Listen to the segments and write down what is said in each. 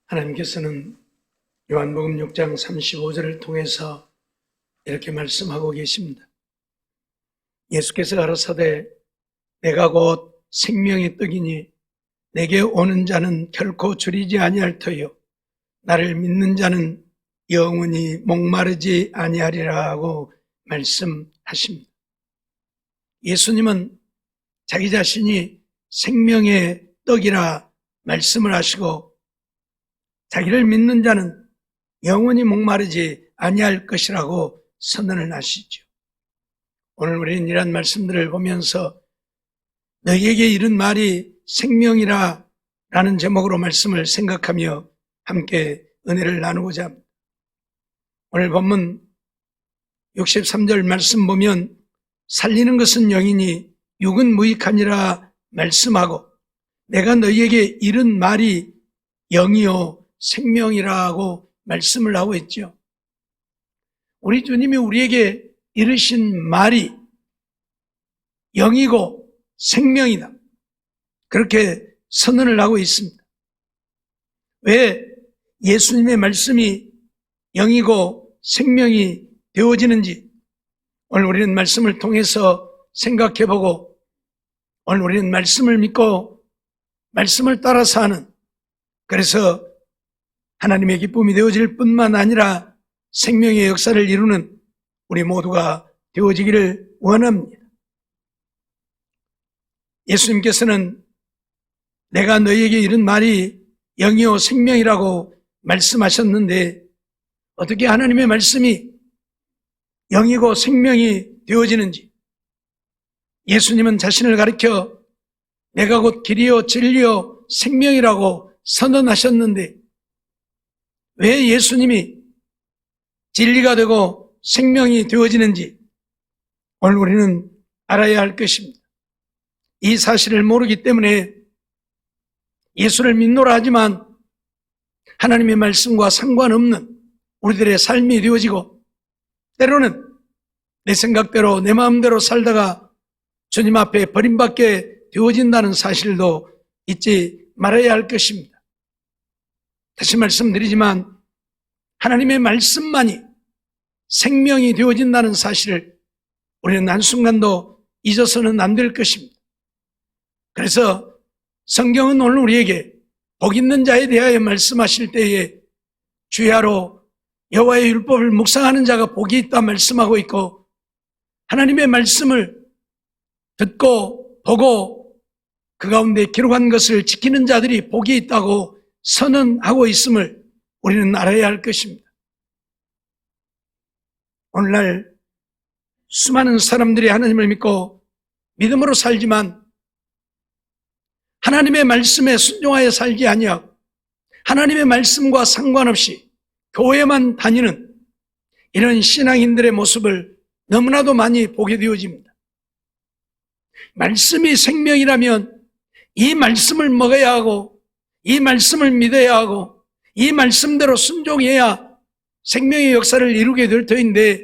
하나님께서는 요한복음 6장 35절을 통해서 이렇게 말씀하고 계십니다. 예수께서 가라사대 내가 곧 생명의 떡이니 내게 오는 자는 결코 줄이지 아니할 터요 나를 믿는 자는 영원히 목마르지 아니하리라 하고 말씀하십니다. 예수님은 자기 자신이 생명의 떡이라 말씀을 하시고 자기를 믿는 자는 영원히 목마르지 아니할 것이라고 선언을 하시죠. 오늘 우리는 이런 말씀들을 보면서 너희에게 이른 말이 생명이라 라는 제목으로 말씀을 생각하며 함께 은혜를 나누고자 합니다. 오늘 본문 63절 말씀 보면 살리는 것은 영이니 육은 무익하니라 말씀하고 내가 너희에게 이른 말이 영이요 생명이라고 말씀을 하고 있죠. 우리 주님이 우리에게 이르신 말이 영이고 생명이다. 그렇게 선언을 하고 있습니다. 왜 예수님의 말씀이 영이고 생명이 되어지는지 오늘 우리는 말씀을 통해서 생각해보고 오늘 우리는 말씀을 믿고 말씀을 따라서 하는, 그래서 하나님의 기쁨이 되어질 뿐만 아니라 생명의 역사를 이루는 우리 모두가 되어지기를 원합니다. 예수님께서는 내가 너희에게 이른 말이 영이요 생명이라고 말씀하셨는데 어떻게 하나님의 말씀이 영이고 생명이 되어지는지, 예수님은 자신을 가리켜 내가 곧 길이요 진리요 생명이라고 선언하셨는데 왜 예수님이 진리가 되고 생명이 되어지는지 오늘 우리는 알아야 할 것입니다. 이 사실을 모르기 때문에 예수를 믿노라 하지만 하나님의 말씀과 상관없는 우리들의 삶이 되어지고 때로는 내 생각대로 내 마음대로 살다가 주님 앞에 버림받게 되어진다는 사실도 잊지 말아야 할 것입니다. 다시 말씀드리지만 하나님의 말씀만이 생명이 되어진다는 사실을 우리는 한순간도 잊어서는 안 될 것입니다. 그래서 성경은 오늘 우리에게 복 있는 자에 대하여 말씀하실 때에 주야로 여호와의 율법을 묵상하는 자가 복이 있다 말씀하고 있고 하나님의 말씀을 듣고 보고 그 가운데 기록한 것을 지키는 자들이 복이 있다고 선언하고 있음을 우리는 알아야 할 것입니다. 오늘날 수많은 사람들이 하나님을 믿고 믿음으로 살지만 하나님의 말씀에 순종하여 살지 아니하고 하나님의 말씀과 상관없이 교회만 다니는 이런 신앙인들의 모습을 너무나도 많이 보게 되어집니다. 말씀이 생명이라면 이 말씀을 먹어야 하고 이 말씀을 믿어야 하고 이 말씀대로 순종해야 생명의 역사를 이루게 될 터인데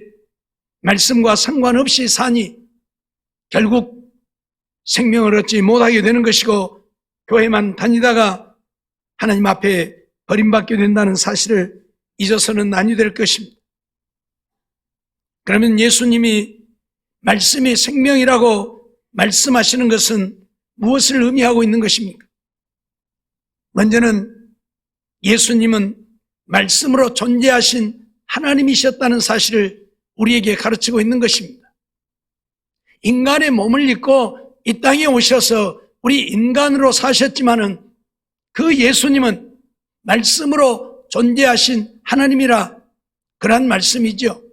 말씀과 상관없이 사니 결국 생명을 얻지 못하게 되는 것이고 교회만 다니다가 하나님 앞에 버림받게 된다는 사실을 잊어서는 아니 될 것입니다. 그러면 예수님이 말씀이 생명이라고 말씀하시는 것은 무엇을 의미하고 있는 것입니까? 먼저는 예수님은 말씀으로 존재하신 하나님이셨다는 사실을 우리에게 가르치고 있는 것입니다. 인간의 몸을 입고 이 땅에 오셔서 우리 인간으로 사셨지만은 그 예수님은 말씀으로 존재하신 하나님이라 그런 말씀이죠.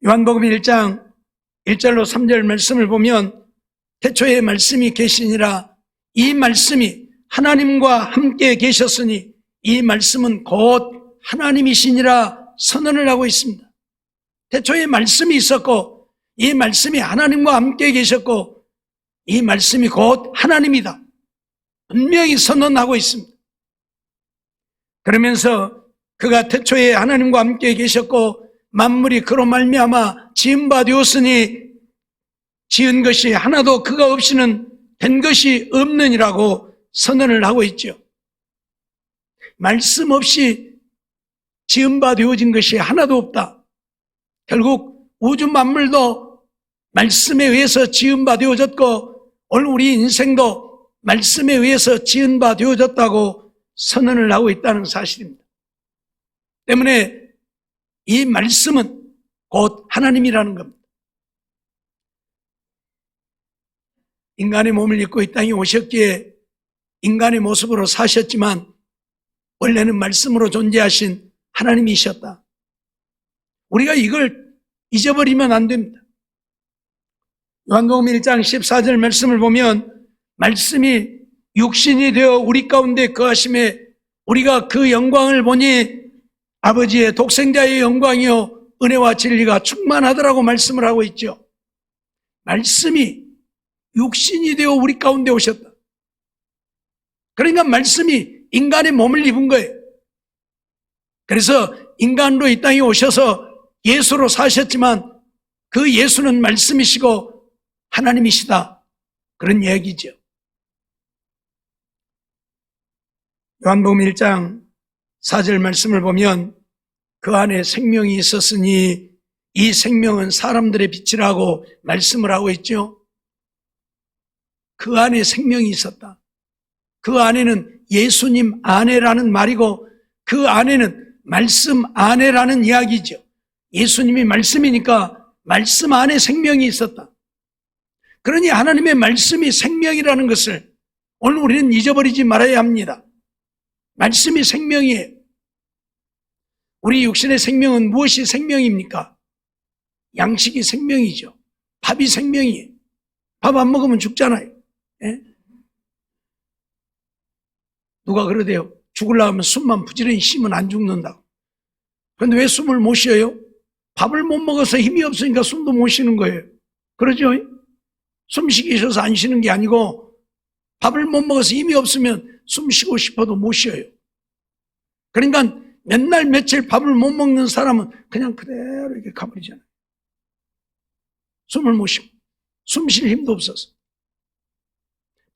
요한복음 1장 1절로 3절 말씀을 보면 태초에 말씀이 계시니라 이 말씀이 하나님과 함께 계셨으니 이 말씀은 곧 하나님이시니라 선언을 하고 있습니다. 태초에 말씀이 있었고 이 말씀이 하나님과 함께 계셨고 이 말씀이 곧 하나님이다. 분명히 선언하고 있습니다. 그러면서 그가 태초에 하나님과 함께 계셨고 만물이 그로 말미암아 지은 바 되었으니 지은 것이 하나도 그가 없이는 된 것이 없느니라고 선언을 하고 있죠. 말씀 없이 지은 바 되어진 것이 하나도 없다. 결국 우주 만물도 말씀에 의해서 지은 바 되어졌고 오늘 우리 인생도 말씀에 의해서 지은 바 되어졌다고 선언을 하고 있다는 사실입니다. 때문에 이 말씀은 곧 하나님이라는 겁니다. 인간의 몸을 입고 이 땅에 오셨기에 인간의 모습으로 사셨지만 원래는 말씀으로 존재하신 하나님이셨다. 우리가 이걸 잊어버리면 안 됩니다. 요한복음 1장 14절 말씀을 보면 말씀이 육신이 되어 우리 가운데 거하심에 우리가 그 영광을 보니 아버지의 독생자의 영광이요 은혜와 진리가 충만하더라고 말씀을 하고 있죠. 말씀이 육신이 되어 우리 가운데 오셨다. 그러니까 말씀이 인간의 몸을 입은 거예요. 그래서 인간으로 이 땅에 오셔서 예수로 사셨지만 그 예수는 말씀이시고 하나님이시다. 그런 이야기죠. 요한복음 1장 4절 말씀을 보면 그 안에 생명이 있었으니 이 생명은 사람들의 빛이라고 말씀을 하고 있죠. 그 안에 생명이 있었다. 그 안에는 예수님 안에라는 말이고 그 안에는 말씀 안에라는 이야기죠. 예수님이 말씀이니까 말씀 안에 생명이 있었다. 그러니 하나님의 말씀이 생명이라는 것을 오늘 우리는 잊어버리지 말아야 합니다. 말씀이 생명이에요. 우리 육신의 생명은 무엇이 생명입니까? 양식이 생명이죠. 밥이 생명이에요. 밥 안 먹으면 죽잖아요. 예? 누가 그러대요. 죽으려고 하면 숨만 부지런히 쉬면 안 죽는다고. 그런데 왜 숨을 못 쉬어요? 밥을 못 먹어서 힘이 없으니까 숨도 못 쉬는 거예요. 그러죠? 숨 쉬기 싫어서 안 쉬는 게 아니고 밥을 못 먹어서 힘이 없으면 숨 쉬고 싶어도 못 쉬어요. 그러니까 몇 날 며칠 밥을 못 먹는 사람은 그냥 그대로 이렇게 가버리잖아요. 숨을 못 쉬고 숨 쉴 힘도 없어서.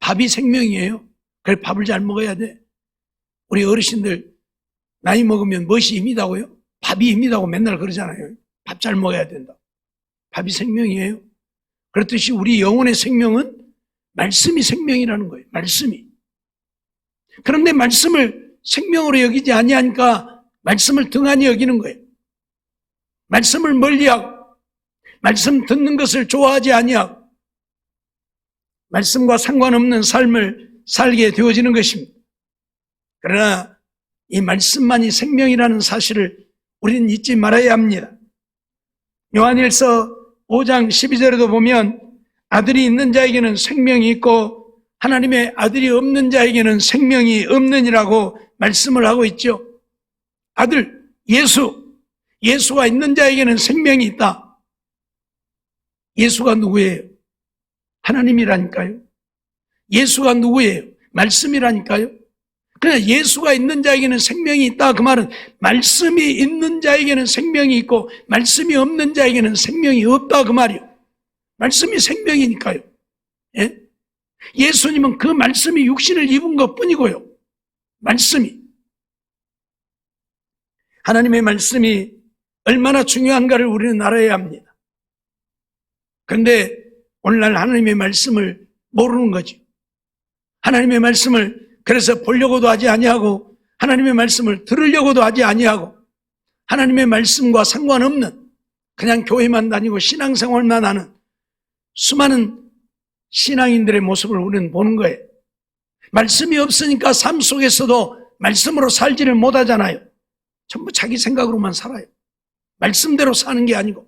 밥이 생명이에요. 그래서 밥을 잘 먹어야 돼. 우리 어르신들 나이 먹으면 무엇이 힘이다고요? 밥이 힘이다고 맨날 그러잖아요. 밥 잘 먹어야 된다. 밥이 생명이에요. 그렇듯이 우리 영혼의 생명은 말씀이 생명이라는 거예요. 말씀이. 그런데 말씀을 생명으로 여기지 아니하니까 말씀을 등한히 여기는 거예요. 말씀을 멀리하고 말씀 듣는 것을 좋아하지 아니하고 말씀과 상관없는 삶을 살게 되어지는 것입니다. 그러나 이 말씀만이 생명이라는 사실을 우리는 잊지 말아야 합니다. 요한일서 5장 12절에도 보면 아들이 있는 자에게는 생명이 있고 하나님의 아들이 없는 자에게는 생명이 없느니라고 말씀을 하고 있죠. 아들, 예수가 있는 자에게는 생명이 있다. 예수가 누구예요? 하나님이라니까요. 예수가 누구예요? 말씀이라니까요. 그러나 예수가 있는 자에게는 생명이 있다. 그 말은 말씀이 있는 자에게는 생명이 있고 말씀이 없는 자에게는 생명이 없다. 그 말이요. 말씀이 생명이니까요. 예? 예수님은 그 말씀이 육신을 입은 것 뿐이고요. 말씀이. 하나님의 말씀이 얼마나 중요한가를 우리는 알아야 합니다. 그런데 오늘날 하나님의 말씀을 모르는 거죠. 하나님의 말씀을 그래서 보려고도 하지 아니하고 하나님의 말씀을 들으려고도 하지 아니하고 하나님의 말씀과 상관없는 그냥 교회만 다니고 신앙생활만 하는 수많은 신앙인들의 모습을 우리는 보는 거예요. 말씀이 없으니까 삶 속에서도 말씀으로 살지를 못하잖아요. 전부 자기 생각으로만 살아요. 말씀대로 사는 게 아니고.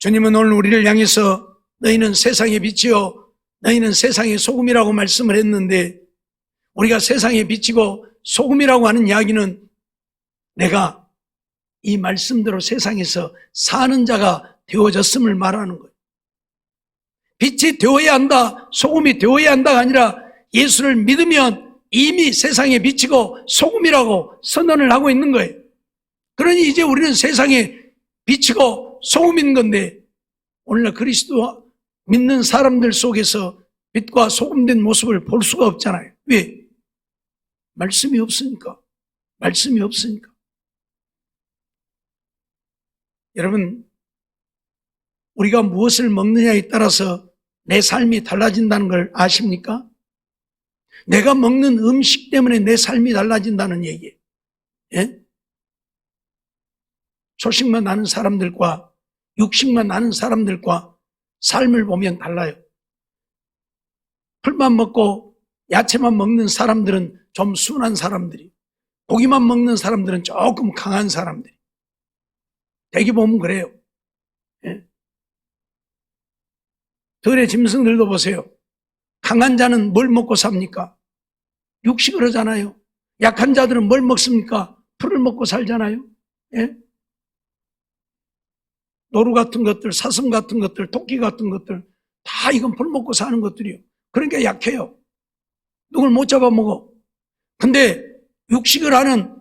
주님은 오늘 우리를 향해서 너희는 세상의 빛이요 너희는 세상의 소금이라고 말씀을 했는데 우리가 세상의 빛이고 소금이라고 하는 이야기는 내가 이 말씀대로 세상에서 사는 자가 되어졌음을 말하는 거예요. 빛이 되어야 한다, 소금이 되어야 한다가 아니라 예수를 믿으면 이미 세상의 빛이고 소금이라고 선언을 하고 있는 거예요. 그러니 이제 우리는 세상의 빛이고 소금인 건데 오늘날 그리스도 믿는 사람들 속에서 빛과 소금된 모습을 볼 수가 없잖아요. 왜? 말씀이 없으니까. 말씀이 없으니까. 여러분, 우리가 무엇을 먹느냐에 따라서 내 삶이 달라진다는 걸 아십니까? 내가 먹는 음식 때문에 내 삶이 달라진다는 얘기예요. 예? 초식만 나는 사람들과 육식만 나는 사람들과 삶을 보면 달라요. 풀만 먹고 야채만 먹는 사람들은 좀 순한 사람들이, 고기만 먹는 사람들은 조금 강한 사람들이. 대개 보면 그래요. 예? 들의 짐승들도 보세요. 강한 자는 뭘 먹고 삽니까? 육식을 하잖아요. 약한 자들은 뭘 먹습니까? 풀을 먹고 살잖아요. 예? 노루 같은 것들, 사슴 같은 것들, 토끼 같은 것들 다 이건 풀 먹고 사는 것들이요. 그러니까 약해요. 누굴 못 잡아먹어. 근데 육식을 하는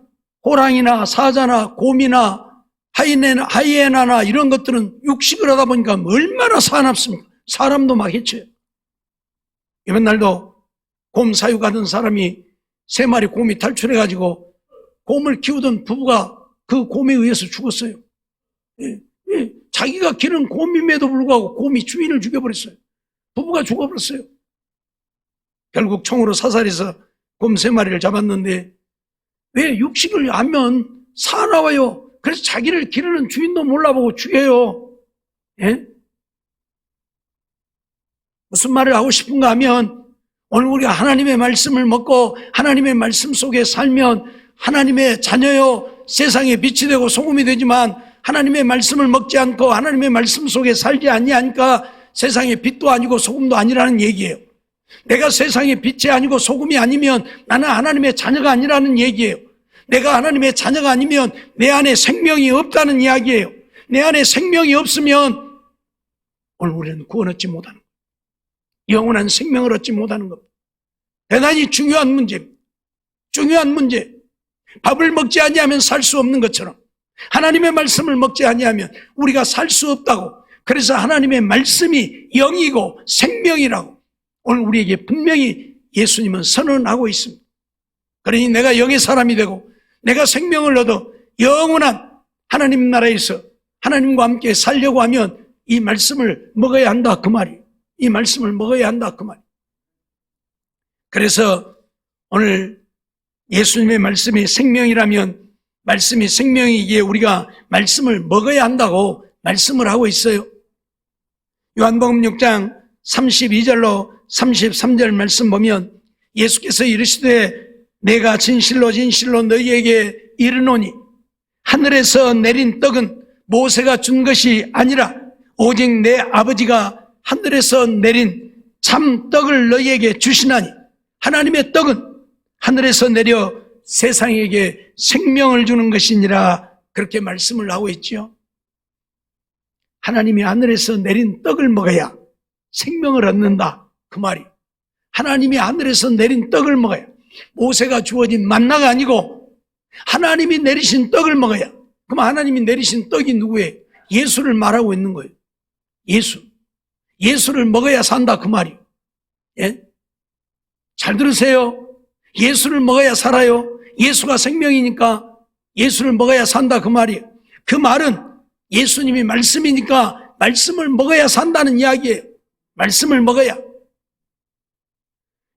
호랑이나 사자나 곰이나 하이에나나 이런 것들은 육식을 하다 보니까 얼마나 사납습니까? 사람도 막 해쳐요. 이번 날도 곰 사육하던 사람이 3마리 곰이 탈출해가지고 곰을 키우던 부부가 그 곰에 의해서 죽었어요. 예, 예. 자기가 기른 곰임에도 불구하고 곰이 주인을 죽여버렸어요. 부부가 죽어버렸어요. 결국 총으로 사살해서 곰 3마리를 잡았는데 왜 육식을 하면 사나워요. 그래서 자기를 기르는 주인도 몰라보고 죽여요. 예? 무슨 말을 하고 싶은가 하면 오늘 우리가 하나님의 말씀을 먹고 하나님의 말씀 속에 살면 하나님의 자녀요 세상에 빛이 되고 소금이 되지만 하나님의 말씀을 먹지 않고 하나님의 말씀 속에 살지 아니하니까 세상의 빛도 아니고 소금도 아니라는 얘기예요. 내가 세상의 빛이 아니고 소금이 아니면 나는 하나님의 자녀가 아니라는 얘기예요. 내가 하나님의 자녀가 아니면 내 안에 생명이 없다는 이야기예요. 내 안에 생명이 없으면 오늘 우리는 구원 얻지 못하는 거예요. 영원한 생명을 얻지 못하는 겁니다. 대단히 중요한 문제입니다. 중요한 문제. 밥을 먹지 아니하면 살 수 없는 것처럼 하나님의 말씀을 먹지 아니하면 우리가 살 수 없다고. 그래서 하나님의 말씀이 영이고 생명이라고 오늘 우리에게 분명히 예수님은 선언하고 있습니다. 그러니 내가 영의 사람이 되고 내가 생명을 얻어 영원한 하나님 나라에서 하나님과 함께 살려고 하면 이 말씀을 먹어야 한다 그 말이에요. 이 말씀을 먹어야 한다 그 말이에요. 그래서 오늘 예수님의 말씀이 생명이라면 말씀이 생명이기에 우리가 말씀을 먹어야 한다고 말씀을 하고 있어요. 요한복음 6장 32절로 33절 말씀 보면 예수께서 이르시되 내가 진실로 진실로 너희에게 이르노니 하늘에서 내린 떡은 모세가 준 것이 아니라 오직 내 아버지가 하늘에서 내린 참 떡을 너희에게 주시나니 하나님의 떡은 하늘에서 내려 세상에게 생명을 주는 것이니라 그렇게 말씀을 하고 있죠. 하나님이 하늘에서 내린 떡을 먹어야 생명을 얻는다 그 말이. 하나님이 하늘에서 내린 떡을 먹어야 모세가 주어진 만나가 아니고 하나님이 내리신 떡을 먹어야. 그럼 하나님이 내리신 떡이 누구예요? 예수를 말하고 있는 거예요. 예수를 먹어야 산다 그 말이에요. 예? 잘 들으세요. 예수를 먹어야 살아요. 예수가 생명이니까 예수를 먹어야 산다 그 말이에요. 그 말은 예수님이 말씀이니까 말씀을 먹어야 산다는 이야기예요. 말씀을 먹어야.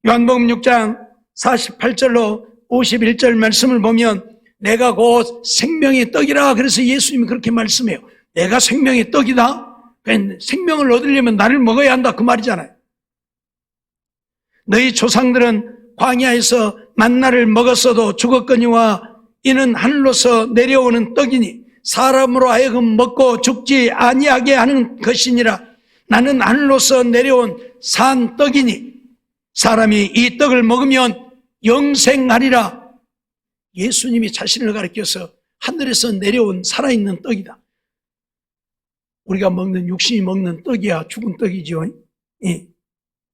요한복음 6장 48절로 51절 말씀을 보면 내가 곧 생명의 떡이라 그래서 예수님이 그렇게 말씀해요. 내가 생명의 떡이다. 그러니까 생명을 얻으려면 나를 먹어야 한다 그 말이잖아요. 너희 조상들은 광야에서 만나를 먹었어도 죽었거니와 이는 하늘로서 내려오는 떡이니 사람으로 하여금 먹고 죽지 아니하게 하는 것이니라. 나는 하늘로서 내려온 산 떡이니 사람이 이 떡을 먹으면 영생하리라. 예수님이 자신을 가리켜서 하늘에서 내려온 살아있는 떡이다. 우리가 먹는 육신이 먹는 떡이야 죽은 떡이죠. 예.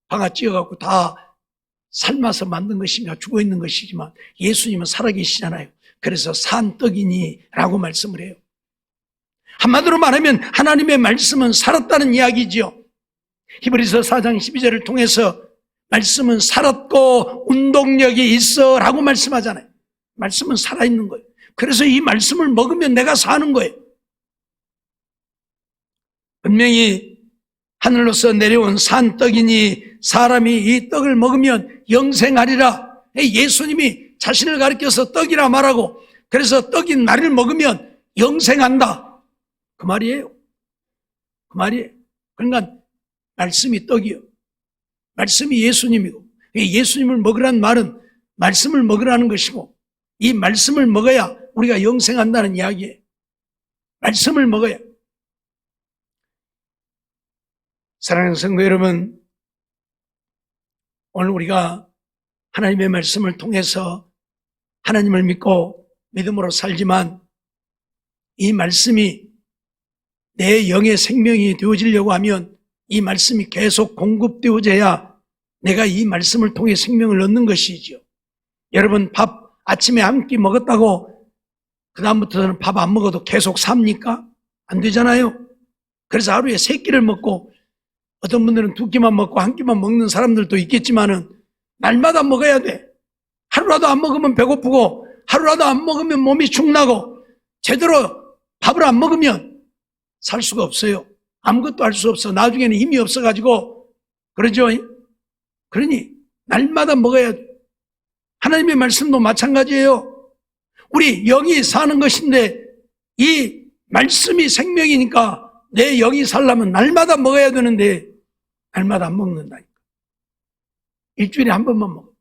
방아 찧어갖고 다 삶아서 만든 것인가 죽어있는 것이지만 예수님은 살아계시잖아요. 그래서 산 떡이니 라고 말씀을 해요. 한마디로 말하면 하나님의 말씀은 살았다는 이야기죠. 히브리서 4장 12절을 통해서 말씀은 살았고 운동력이 있어 라고 말씀하잖아요. 말씀은 살아있는 거예요. 그래서 이 말씀을 먹으면 내가 사는 거예요. 분명히 하늘로서 내려온 산떡이니 사람이 이 떡을 먹으면 영생하리라. 예수님이 자신을 가리켜서 떡이라 말하고, 그래서 떡인 나를 먹으면 영생한다, 그 말이에요. 그 말이에요. 그러니까 말씀이 떡이요, 말씀이 예수님이고, 예수님을 먹으라는 말은 말씀을 먹으라는 것이고, 이 말씀을 먹어야 우리가 영생한다는 이야기예요. 말씀을 먹어야. 사랑하는 성도 여러분, 오늘 우리가 하나님의 말씀을 통해서 하나님을 믿고 믿음으로 살지만, 이 말씀이 내 영의 생명이 되어지려고 하면 이 말씀이 계속 공급되어져야 내가 이 말씀을 통해 생명을 얻는 것이죠. 여러분, 밥 아침에 한 끼 먹었다고 그 다음부터는 밥 안 먹어도 계속 삽니까? 안 되잖아요. 그래서 하루에 3끼를 먹고, 어떤 분들은 2끼만 먹고 1끼만 먹는 사람들도 있겠지만은 날마다 먹어야 돼. 하루라도 안 먹으면 배고프고, 하루라도 안 먹으면 몸이 축나고, 제대로 밥을 안 먹으면 살 수가 없어요. 아무것도 할 수 없어. 나중에는 힘이 없어가지고. 그러죠? 그러니 날마다 먹어야 돼. 하나님의 말씀도 마찬가지예요. 우리 영이 사는 것인데 이 말씀이 생명이니까 내 영이 살려면 날마다 먹어야 되는데 날마다 안 먹는다니까. 일주일에 한 번만 먹어.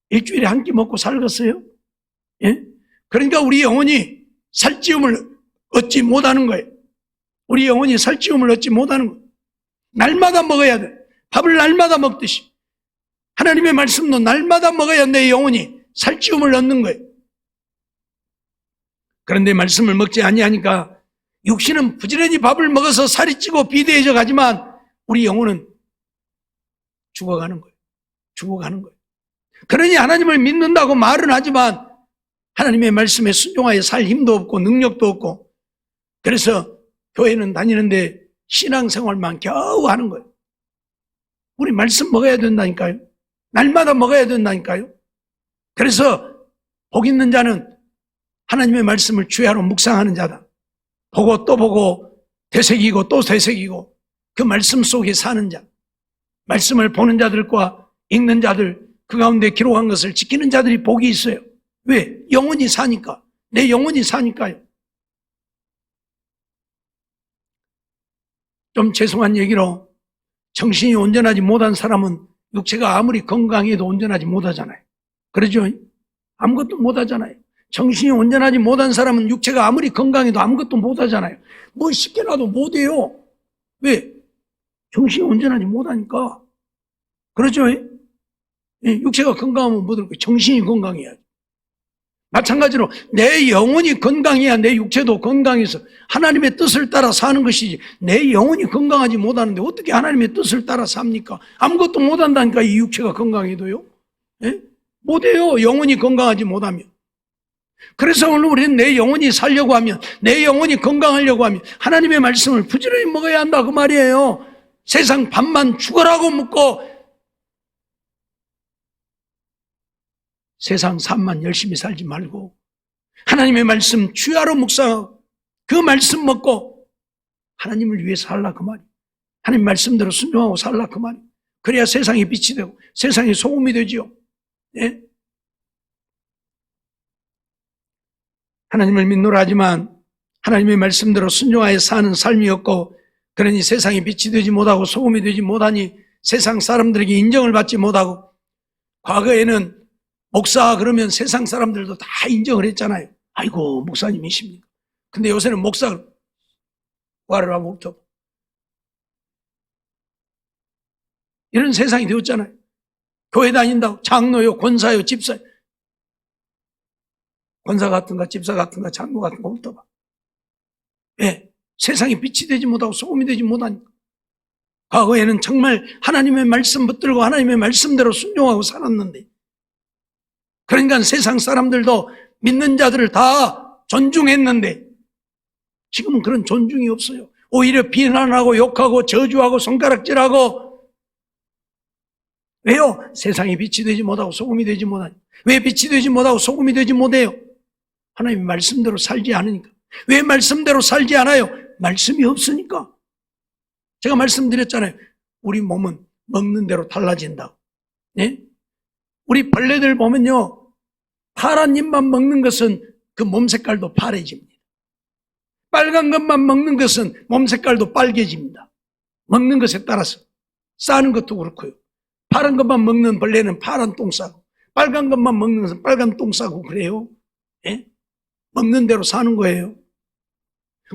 일주일에 한 끼 먹고 살겠어요? 예? 그러니까 우리 영혼이 살찌움을 얻지 못하는 거예요. 우리 영혼이 살찌움을 얻지 못하는 거예요. 날마다 먹어야 돼. 밥을 날마다 먹듯이 하나님의 말씀도 날마다 먹어야 내 영혼이 살찌움을 얻는 거예요. 그런데 말씀을 먹지 아니하니까 육신은 부지런히 밥을 먹어서 살이 찌고 비대해져 가지만 우리 영혼은 죽어가는 거예요. 죽어가는 거예요. 그러니 하나님을 믿는다고 말은 하지만 하나님의 말씀에 순종하여 살 힘도 없고 능력도 없고, 그래서 교회는 다니는데 신앙생활만 겨우 하는 거예요. 우리 말씀 먹어야 된다니까요. 날마다 먹어야 된다니까요. 그래서 복 있는 자는 하나님의 말씀을 주야로 묵상하는 자다. 보고 또 보고 되새기고 또 되새기고 그 말씀 속에 사는 자. 말씀을 보는 자들과 읽는 자들, 그 가운데 기록한 것을 지키는 자들이 복이 있어요. 왜? 영혼이 사니까. 내 영혼이 사니까요. 좀 죄송한 얘기로, 정신이 온전하지 못한 사람은 육체가 아무리 건강해도 온전하지 못하잖아요. 그러죠? 아무것도 못하잖아요. 정신이 온전하지 못한 사람은 육체가 아무리 건강해도 아무것도 못하잖아요. 뭐 시켜놔도 못해요. 왜? 정신이 온전하지 못하니까. 그렇죠? 육체가 건강하면 못 할 거예요. 정신이 건강해야지. 마찬가지로 내 영혼이 건강해야 내 육체도 건강해서 하나님의 뜻을 따라 사는 것이지, 내 영혼이 건강하지 못하는데 어떻게 하나님의 뜻을 따라 삽니까? 아무것도 못한다니까. 이 육체가 건강해도요. 못해요. 영혼이 건강하지 못하면. 그래서 오늘 우리는 내 영혼이 살려고 하면, 내 영혼이 건강하려고 하면 하나님의 말씀을 부지런히 먹어야 한다, 그 말이에요. 세상 밥만 죽어라고 묻고 세상 삶만 열심히 살지 말고 하나님의 말씀 주야로 묵상하고 그 말씀 먹고 하나님을 위해 살라, 그 말이에요. 하나님 말씀대로 순종하고 살라, 그 말이에요. 그래야 세상이 빛이 되고 세상이 소금이 되지요. 예? 하나님을 믿노라 하지만 하나님의 말씀대로 순종하여 사는 삶이 없고, 그러니 세상이 빛이 되지 못하고 소금이 되지 못하니 세상 사람들에게 인정을 받지 못하고, 과거에는 목사 그러면 세상 사람들도 다 인정을 했잖아요. 아이고 목사님이십니까? 근데 요새는 목사 와를 하고 없죠. 이런 세상이 되었잖아요. 교회 다닌다고 장로요, 권사요, 집사요. 권사 같은가 집사 같은가 장로 같은가 없더봐. 왜? 세상에 빛이 되지 못하고 소금이 되지 못하니까. 과거에는 정말 하나님의 말씀 붙들고 하나님의 말씀대로 순종하고 살았는데, 그러니까 세상 사람들도 믿는 자들을 다 존중했는데 지금은 그런 존중이 없어요. 오히려 비난하고 욕하고 저주하고 손가락질하고 왜요? 세상에 빛이 되지 못하고 소금이 되지 못하니. 왜 빛이 되지 못하고 소금이 되지 못해요? 하나님의 말씀대로 살지 않으니까. 왜 말씀대로 살지 않아요? 말씀이 없으니까. 제가 말씀드렸잖아요. 우리 몸은 먹는 대로 달라진다고. 예? 우리 벌레들 보면요, 파란 잎만 먹는 것은 그 몸 색깔도 파래집니다. 빨간 것만 먹는 것은 몸 색깔도 빨개집니다. 먹는 것에 따라서. 싸는 것도 그렇고요. 파란 것만 먹는 벌레는 파란 똥 싸고, 빨간 것만 먹는 것은 빨간 똥 싸고 그래요. 예? 먹는 대로 사는 거예요.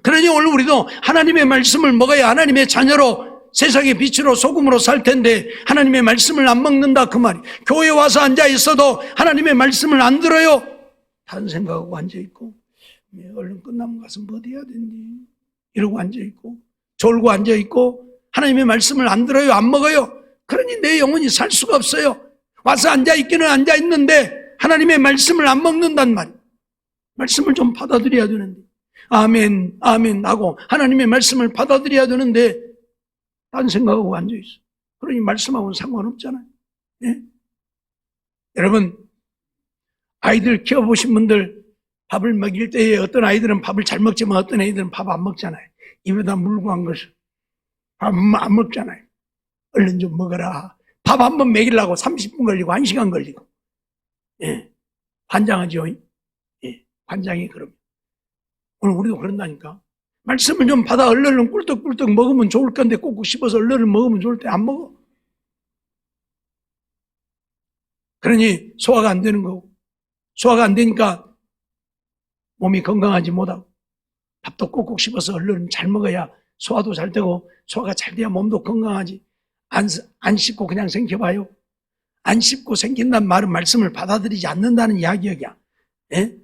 그러니 오늘 우리도 하나님의 말씀을 먹어야 하나님의 자녀로 세상의 빛으로 소금으로 살 텐데 하나님의 말씀을 안 먹는다 그 말이. 교회 와서 앉아 있어도 하나님의 말씀을 안 들어요. 다른 생각하고 앉아 있고, 얼른 끝나면 가서 뭐 해야 되니 이러고 앉아 있고, 졸고 앉아 있고, 하나님의 말씀을 안 들어요, 안 먹어요. 그러니 내 영혼이 살 수가 없어요. 와서 앉아 있기는 앉아 있는데 하나님의 말씀을 안 먹는단 말이에요. 말씀을 좀 받아들여야 되는데, 아멘 아멘 하고 하나님의 말씀을 받아들여야 되는데 딴 생각하고 앉아있어. 그러니 말씀하고는 상관없잖아요. 예? 여러분, 아이들 키워보신 분들 밥을 먹일 때에 어떤 아이들은 밥을 잘 먹지만 어떤 아이들은 밥 안 먹잖아요. 입에다 물고 한 것을 밥 안 먹잖아요. 얼른 좀 먹어라. 밥 한 번 먹이려고 30분 걸리고 1시간 걸리고. 예. 환장하죠. 예. 환장이 그럼. 오늘 우리도 그런다니까. 말씀을 좀 받아 얼른 꿀떡꿀떡 먹으면 좋을 건데 꼭꼭 씹어서 얼른 먹으면 좋을 때 안 먹어. 그러니 소화가 안 되는 거고, 소화가 안 되니까 몸이 건강하지 못하고, 밥도 꼭꼭 씹어서 얼른 잘 먹어야 소화도 잘 되고, 소화가 잘 돼야 몸도 건강하지. 안 씹고 그냥 생겨봐요. 안 씹고 생긴다는 말은 말씀을 받아들이지 않는다는 이야기야. 예?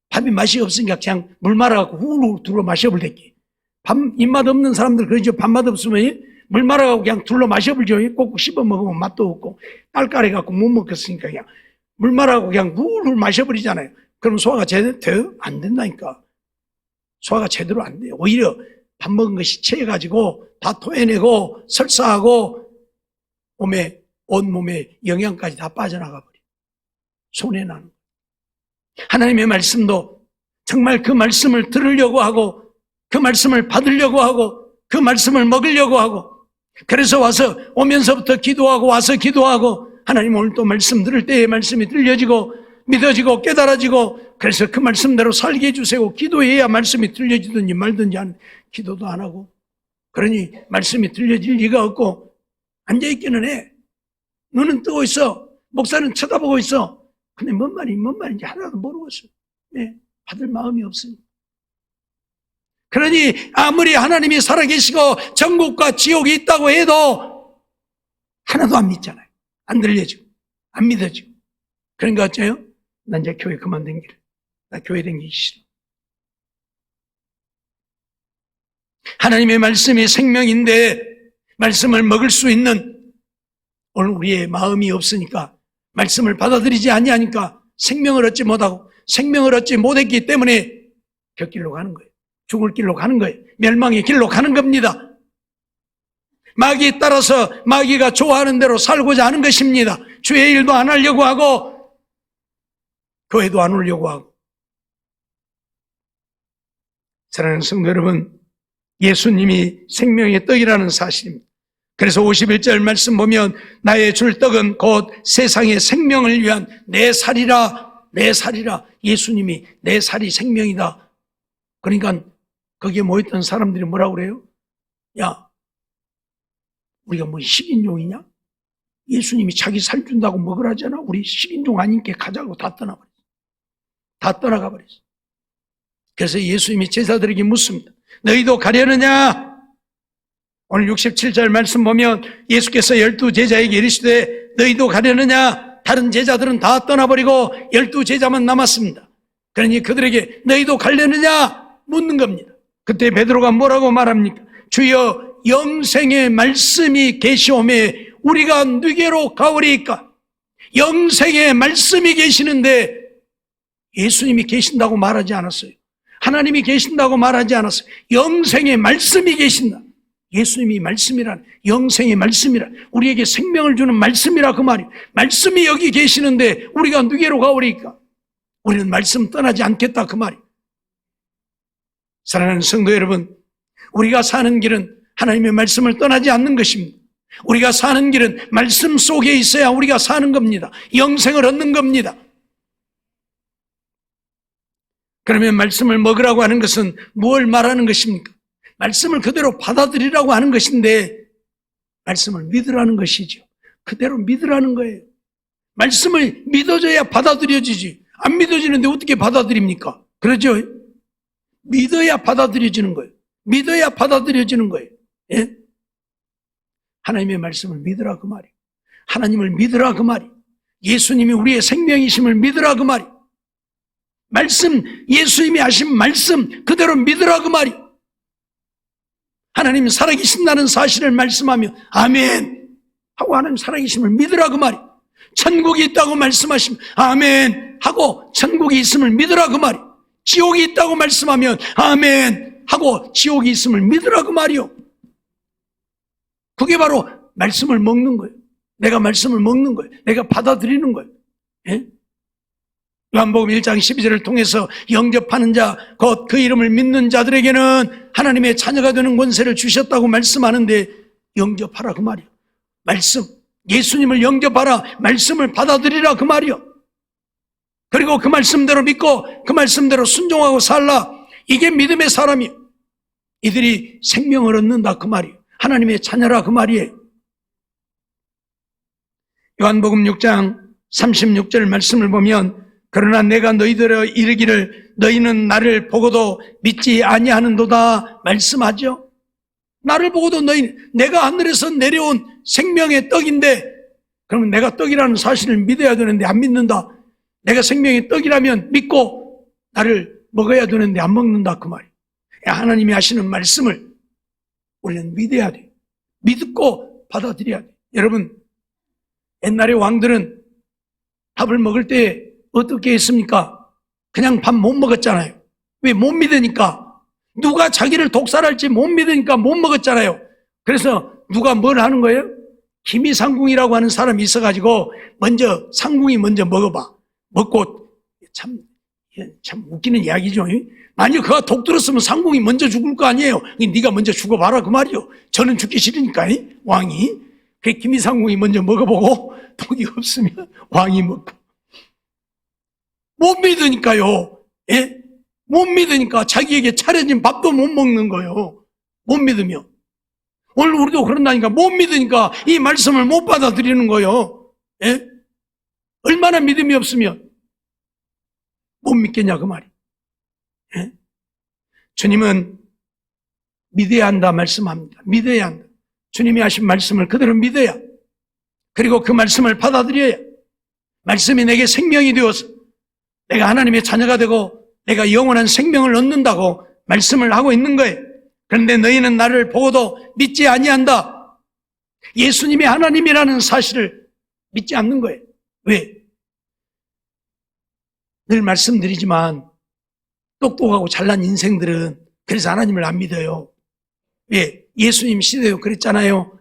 밥이 맛이 없으니까 그냥 물 말아갖고 후루룩 둘러 마셔버렸기. 밥 입맛 없는 사람들 그러죠. 밥맛 없으면 물 말아갖고 그냥 둘러 마셔버리죠. 꼭꼭 씹어 먹으면 맛도 없고 깔깔해갖고 못 먹겠으니까 그냥 물 말아갖고 그냥 후루룩 마셔버리잖아요. 그럼 소화가 제대로 돼요? 안 된다니까. 소화가 제대로 안 돼요. 오히려 밥 먹은 것이 체해가지고 다 토해내고 설사하고 온몸에 영양까지 다 빠져나가 버려. 손해나는 거예요. 하나님의 말씀도 정말 그 말씀을 들으려고 하고 그 말씀을 받으려고 하고 그 말씀을 먹으려고 하고, 그래서 와서 오면서부터 기도하고 와서 기도하고, 하나님 오늘 또 말씀 들을 때에 말씀이 들려지고 믿어지고 깨달아지고, 그래서 그 말씀대로 살게 해주세요. 기도해야 말씀이 들려지든지 말든지 하는, 기도도 안 하고, 그러니 말씀이 들려질 리가 없고 앉아있기는 해. 눈은 뜨고 있어. 목사는 쳐다보고 있어. 근데 뭔 말인지 하나도 모르겠어. 네, 받을 마음이 없으니. 그러니 아무리 하나님이 살아계시고 천국과 지옥이 있다고 해도 하나도 안 믿잖아요. 안 들려지고 안 믿어지고. 그러니까 어째요? 난 이제 교회 그만 댕기래. 나 교회 댕기기 싫어. 하나님의 말씀이 생명인데 말씀을 먹을 수 있는, 오늘 우리의 마음이 없으니까 말씀을 받아들이지 아니하니까 생명을 얻지 못하고, 생명을 얻지 못했기 때문에 곁길로 가는 거예요. 죽을 길로 가는 거예요. 멸망의 길로 가는 겁니다. 마귀에 따라서 마귀가 좋아하는 대로 살고자 하는 것입니다. 주의 일도 안 하려고 하고 교회도 안 오려고 하고. 사랑하는 성도 여러분, 예수님이 생명의 떡이라는 사실입니다. 그래서 51절 말씀 보면 나의 줄 떡은 곧 세상의 생명을 위한 내 살이라, 내 살이라. 예수님이 내 살이 생명이다. 그러니까 거기에 모였던 사람들이 뭐라고 그래요? 야, 우리가 뭐 식인종이냐? 예수님이 자기 살 준다고 먹으라잖아. 우리 식인종 아닌게 가자고 다 떠나버렸어. 다 떠나가 버렸어. 그래서 예수님이 제자들에게 묻습니다. 너희도 가려느냐? 오늘 67절 말씀 보면 예수께서 12제자에게 이르시되 너희도 가려느냐? 다른 제자들은 다 떠나버리고 12제자만 남았습니다. 그러니 그들에게 너희도 가려느냐? 묻는 겁니다. 그때 베드로가 뭐라고 말합니까? 주여, 영생의 말씀이 계시오매 우리가 누게로 가오리이까? 영생의 말씀이 계시는데 예수님이 계신다고 말하지 않았어요. 하나님이 계신다고 말하지 않았어요. 영생의 말씀이 계신다. 예수님이 말씀이라, 영생의 말씀이라, 우리에게 생명을 주는 말씀이라 그 말이에요. 말씀이 여기 계시는데 우리가 누구로 가오리까? 우리는 말씀 떠나지 않겠다 그 말이에요. 사랑하는 성도 여러분, 우리가 사는 길은 하나님의 말씀을 떠나지 않는 것입니다. 우리가 사는 길은 말씀 속에 있어야 우리가 사는 겁니다. 영생을 얻는 겁니다. 그러면 말씀을 먹으라고 하는 것은 무엇을 말하는 것입니까? 말씀을 그대로 받아들이라고 하는 것인데 말씀을 믿으라는 것이죠. 그대로 믿으라는 거예요. 말씀을 믿어줘야 받아들여지지. 안 믿어지는데 어떻게 받아들입니까? 그러죠? 믿어야 받아들여지는 거예요. 믿어야 받아들여지는 거예요. 예? 하나님의 말씀을 믿으라 그 말이에요. 하나님을 믿으라 그 말이에요. 예수님이 우리의 생명이심을 믿으라 그 말이에요. 말씀, 예수님이 하신 말씀 그대로 믿으라 그 말이에요. 하나님 살아계신다는 사실을 말씀하며 아멘 하고 하나님 살아계심을 믿으라 그 말이에요. 천국이 있다고 말씀하시면 아멘 하고 천국이 있음을 믿으라 그 말이에요. 지옥이 있다고 말씀하면 아멘 하고 지옥이 있음을 믿으라 그 말이에요. 그게 바로 말씀을 먹는 거예요. 내가 말씀을 먹는 거예요. 내가 받아들이는 거예요. 예? 요한복음 1장 12절을 통해서 영접하는 자, 곧 그 이름을 믿는 자들에게는 하나님의 자녀가 되는 권세를 주셨다고 말씀하는데 영접하라 그 말이에요. 말씀, 예수님을 영접하라, 말씀을 받아들이라 그 말이에요. 그리고 그 말씀대로 믿고 그 말씀대로 순종하고 살라. 이게 믿음의 사람이에요. 이들이 생명을 얻는다 그 말이에요. 하나님의 자녀라 그 말이에요. 요한복음 6장 36절 말씀을 보면 그러나 내가 너희들에 이르기를 너희는 나를 보고도 믿지 아니하는도다 말씀하죠. 나를 보고도 내가 하늘에서 내려온 생명의 떡인데 그러면 내가 떡이라는 사실을 믿어야 되는데 안 믿는다. 내가 생명의 떡이라면 믿고 나를 먹어야 되는데 안 먹는다 그 말이에요. 하나님이 하시는 말씀을 우리는 믿어야 돼요. 믿고 받아들여야 돼요. 여러분, 옛날에 왕들은 밥을 먹을 때 어떻게 했습니까? 그냥 밥 못 먹었잖아요. 왜? 못 믿으니까. 누가 자기를 독살할지 못 믿으니까 못 먹었잖아요. 그래서 누가 뭘 하는 거예요? 기미상궁이라고 하는 사람이 있어가지고 상궁이 먼저 먹어봐. 먹고 참 웃기는 이야기죠. 만약 그가 독 들었으면 상궁이 먼저 죽을 거 아니에요. 네가 먼저 죽어봐라 그 말이요. 저는 죽기 싫으니까 왕이. 그 기미상궁이 먼저 먹어보고 독이 없으면 왕이 먹고. 못 믿으니까요. 예? 못 믿으니까 자기에게 차려진 밥도 못 먹는 거예요. 못 믿으면. 오늘 우리도 그런다니까. 못 믿으니까 이 말씀을 못 받아들이는 거예요. 예? 얼마나 믿음이 없으면 못 믿겠냐 그 말이. 예? 주님은 믿어야 한다 말씀합니다. 믿어야 한다. 주님이 하신 말씀을 그대로 믿어야, 그리고 그 말씀을 받아들여야 말씀이 내게 생명이 되어서 내가 하나님의 자녀가 되고 내가 영원한 생명을 얻는다고 말씀을 하고 있는 거예요. 그런데 너희는 나를 보고도 믿지 아니한다. 예수님이 하나님이라는 사실을 믿지 않는 거예요. 왜? 늘 말씀드리지만 똑똑하고 잘난 인생들은 그래서 하나님을 안 믿어요. 왜? 예수님 시대도 그랬잖아요.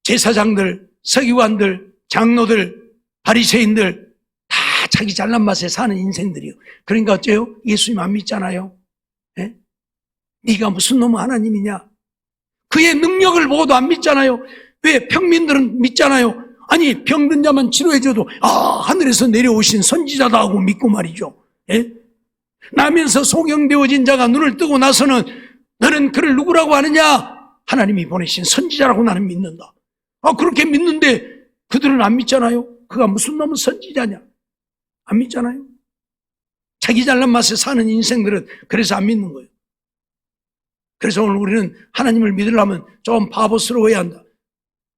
제사장들, 서기관들, 장로들, 바리새인들 다 자기 잘난 맛에 사는 인생들이요. 그러니까 어째요? 예수님 안 믿잖아요. 예? 네가 무슨 놈의 하나님이냐? 그의 능력을 보고도 안 믿잖아요. 왜? 평민들은 믿잖아요. 아니, 병든 자만 치료해줘도 하늘에서 내려오신 선지자다 하고 믿고 말이죠. 예? 나면서 소경되어진 자가 눈을 뜨고 나서는 너는 그를 누구라고 하느냐? 하나님이 보내신 선지자라고 나는 믿는다. 그렇게 믿는데 그들은 안 믿잖아요. 그가 무슨 놈의 선지자냐? 안 믿잖아요. 자기 잘난 맛에 사는 인생들은 그래서 안 믿는 거예요. 그래서 오늘 우리는 하나님을 믿으려면 좀 바보스러워야 한다.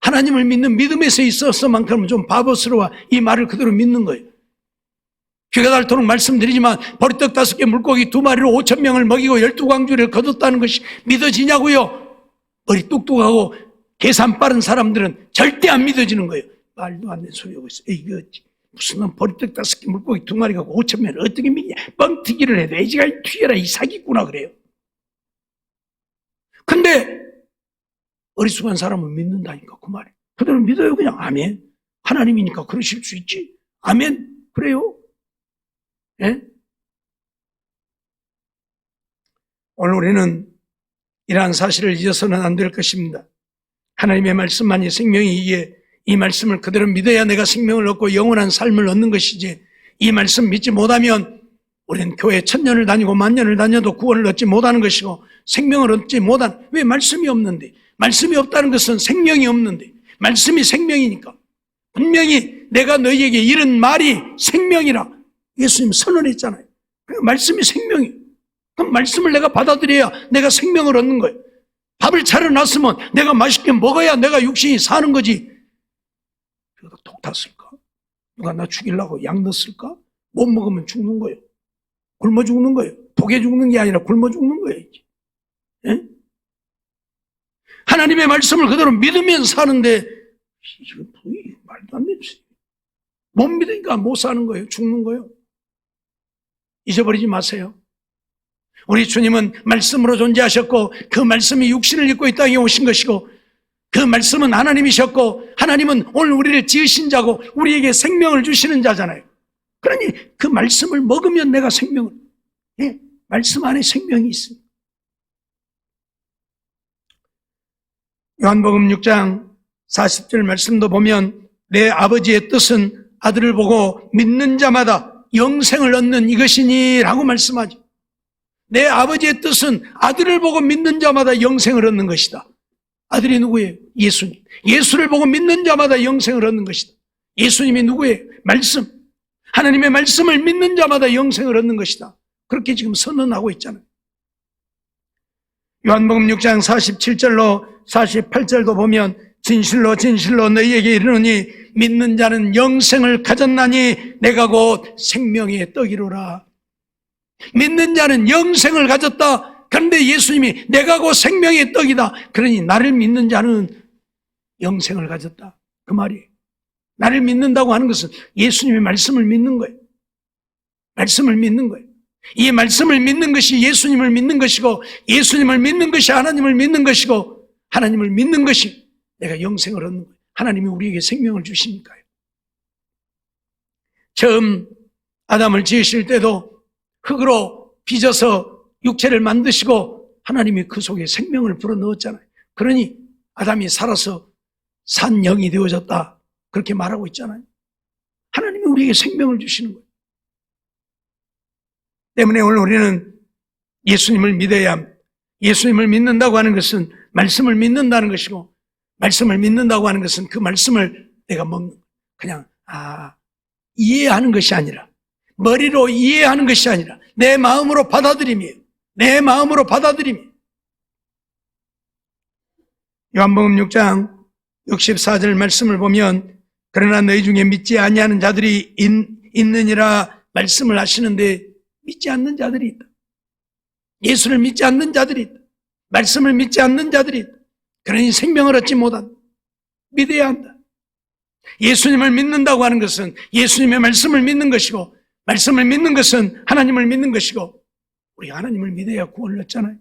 하나님을 믿는 믿음에서 있어서만큼은 좀 바보스러워. 이 말을 그대로 믿는 거예요. 귀가 닳도록 말씀드리지만 보리떡 5개 물고기 2마리로 5,000명을 먹이고 12광주를 거뒀다는 것이 믿어지냐고요? 머리 똑똑하고 계산 빠른 사람들은 절대 안 믿어지는 거예요. 말도 안 되는 소리 하고 있어. 이거 무슨 보리떡 5개 물고기 2마리 갖고 5,000명을 어떻게 믿냐? 뻥튀기를 해도 애지가 튀겨라 이 사기꾼아 그래요. 근데 그런데 어리숙한 사람은 믿는다니까 그 말이에요. 그들은 믿어요. 그냥 아멘. 하나님이니까 그러실 수 있지. 아멘. 그래요. 예? 오늘 우리는 이러한 사실을 잊어서는 안 될 것입니다. 하나님의 말씀만이 생명이기에 이 말씀을 그대로 믿어야 내가 생명을 얻고 영원한 삶을 얻는 것이지, 이 말씀 믿지 못하면 우리는 교회 1000년을 다니고 10,000년을 다녀도 구원을 얻지 못하는 것이고 생명을 얻지 못한, 왜 말씀이 없는데? 말씀이 없다는 것은 생명이 없는데, 말씀이 생명이니까 분명히 내가 너희에게 이른 말이 생명이라 예수님 선언했잖아요. 말씀이 생명이에요. 그럼 말씀을 내가 받아들여야 내가 생명을 얻는 거예요. 밥을 차려놨으면 내가 맛있게 먹어야 내가 육신이 사는 거지. 그러다 독 탔을까? 누가 나 죽이려고 약 넣었을까? 못 먹으면 죽는 거예요. 굶어 죽는 거예요. 독에 죽는 게 아니라 굶어 죽는 거예요. 예? 하나님의 말씀을 그대로 믿으면 사는데 말도 안 되는 소리. 못 믿으니까 못 사는 거예요. 죽는 거예요. 잊어버리지 마세요. 우리 주님은 말씀으로 존재하셨고 그 말씀이 육신을 입고 이 땅에 오신 것이고 그 말씀은 하나님이셨고 하나님은 오늘 우리를 지으신 자고 우리에게 생명을 주시는 자잖아요. 그러니 그 말씀을 먹으면 내가 생명을, 예, 말씀 안에 생명이 있습니다. 요한복음 6장 40절 말씀도 보면 내 아버지의 뜻은 아들을 보고 믿는 자마다 영생을 얻는 이것이니 라고 말씀하죠. 내 아버지의 뜻은 아들을 보고 믿는 자마다 영생을 얻는 것이다. 아들이 누구예요? 예수님. 예수를 보고 믿는 자마다 영생을 얻는 것이다. 예수님이 누구예요? 말씀. 하나님의 말씀을 믿는 자마다 영생을 얻는 것이다. 그렇게 지금 선언하고 있잖아요. 요한복음 6장 47절로 48절도 보면 진실로 진실로 너희에게 이르노니 믿는 자는 영생을 가졌나니 내가 곧 생명의 떡이로라. 믿는 자는 영생을 가졌다. 그런데 예수님이 내가 곧 생명의 떡이다. 그러니 나를 믿는 자는 영생을 가졌다. 그 말이에요. 나를 믿는다고 하는 것은 예수님의 말씀을 믿는 거예요. 말씀을 믿는 거예요. 이 말씀을 믿는 것이 예수님을 믿는 것이고 예수님을 믿는 것이 하나님을 믿는 것이고 하나님을 믿는 것이 내가 영생을 얻는 거예요. 하나님이 우리에게 생명을 주시니까요. 처음 아담을 지으실 때도 흙으로 빚어서 육체를 만드시고 하나님이 그 속에 생명을 불어넣었잖아요. 그러니 아담이 살아서 산 영이 되어졌다. 그렇게 말하고 있잖아요. 하나님이 우리에게 생명을 주시는 거예요. 때문에 오늘 우리는 예수님을 믿어야 합니다. 예수님을 믿는다고 하는 것은 말씀을 믿는다는 것이고 말씀을 믿는다고 하는 것은 그 말씀을 내가 먹는, 그냥 이해하는 것이 아니라 머리로 이해하는 것이 아니라 내 마음으로 받아들임이에요. 내 마음으로 받아들임이에요. 요한복음 6장 64절 말씀을 보면 그러나 너희 중에 믿지 아니하는 자들이 있느니라 말씀을 하시는데 믿지 않는 자들이 있다. 예수를 믿지 않는 자들이 있다. 말씀을 믿지 않는 자들이 있다. 그러니 생명을 얻지 못한다. 믿어야 한다. 예수님을 믿는다고 하는 것은 예수님의 말씀을 믿는 것이고 말씀을 믿는 것은 하나님을 믿는 것이고 우리가 하나님을 믿어야 구원을 얻잖아요.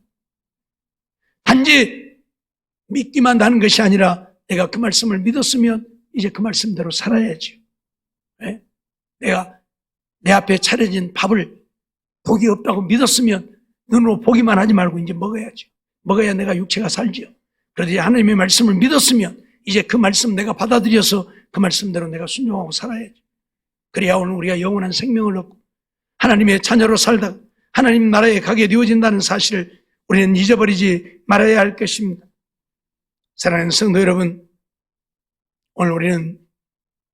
단지 믿기만 하는 것이 아니라 내가 그 말씀을 믿었으면 이제 그 말씀대로 살아야죠. 네? 내가 내 앞에 차려진 밥을 독이 없다고 믿었으면 눈으로 보기만 하지 말고 이제 먹어야죠. 먹어야 내가 육체가 살지요. 그런데 하나님의 말씀을 믿었으면 이제 그 말씀 내가 받아들여서 그 말씀대로 내가 순종하고 살아야죠. 그래야 오늘 우리가 영원한 생명을 얻고 하나님의 자녀로 살다가 하나님 나라에 가게 되어진다는 사실을 우리는 잊어버리지 말아야 할 것입니다. 사랑하는 성도 여러분, 오늘 우리는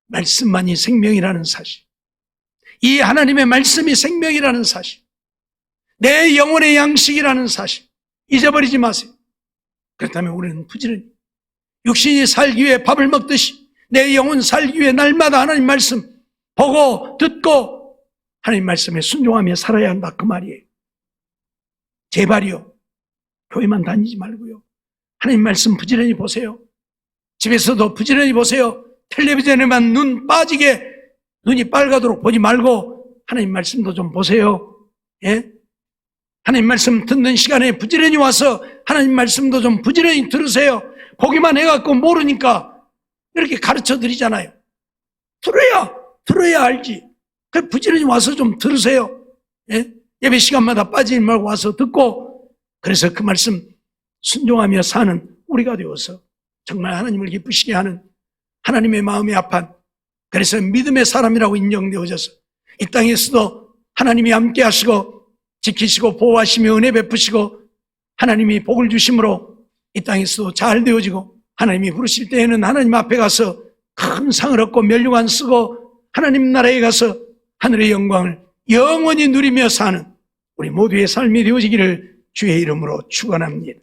말씀만이 생명이라는 사실, 이 하나님의 말씀이 생명이라는 사실, 내 영혼의 양식이라는 사실 잊어버리지 마세요. 그렇다면 우리는 부지런히 육신이 살기 위해 밥을 먹듯이 내 영혼 살기 위해 날마다 하나님 말씀 보고 듣고 하나님 말씀에 순종하며 살아야 한다, 그 말이에요. 제발이요, 교회만 다니지 말고요, 하나님 말씀 부지런히 보세요. 집에서도 부지런히 보세요. 텔레비전에만 눈 빠지게, 눈이 빨가도록 보지 말고 하나님 말씀도 좀 보세요. 예? 하나님 말씀 듣는 시간에 부지런히 와서 하나님 말씀도 좀 부지런히 들으세요. 보기만 해갖고 모르니까 이렇게 가르쳐 드리잖아요. 들어야 알지. 그 부지런히 와서 좀 들으세요. 예? 예배 시간마다 빠지지 말고 와서 듣고, 그래서 그 말씀 순종하며 사는 우리가 되어서 정말 하나님을 기쁘시게 하는 하나님의 마음이 아판, 그래서 믿음의 사람이라고 인정되어져서 이 땅에서도 하나님이 함께 하시고 지키시고 보호하시며 은혜 베푸시고 하나님이 복을 주심으로 이 땅에서도 잘 되어지고, 하나님이 부르실 때에는 하나님 앞에 가서 큰 상을 얻고 면류관 쓰고 하나님 나라에 가서 하늘의 영광을 영원히 누리며 사는 우리 모두의 삶이 되어지기를 주의 이름으로 축원합니다.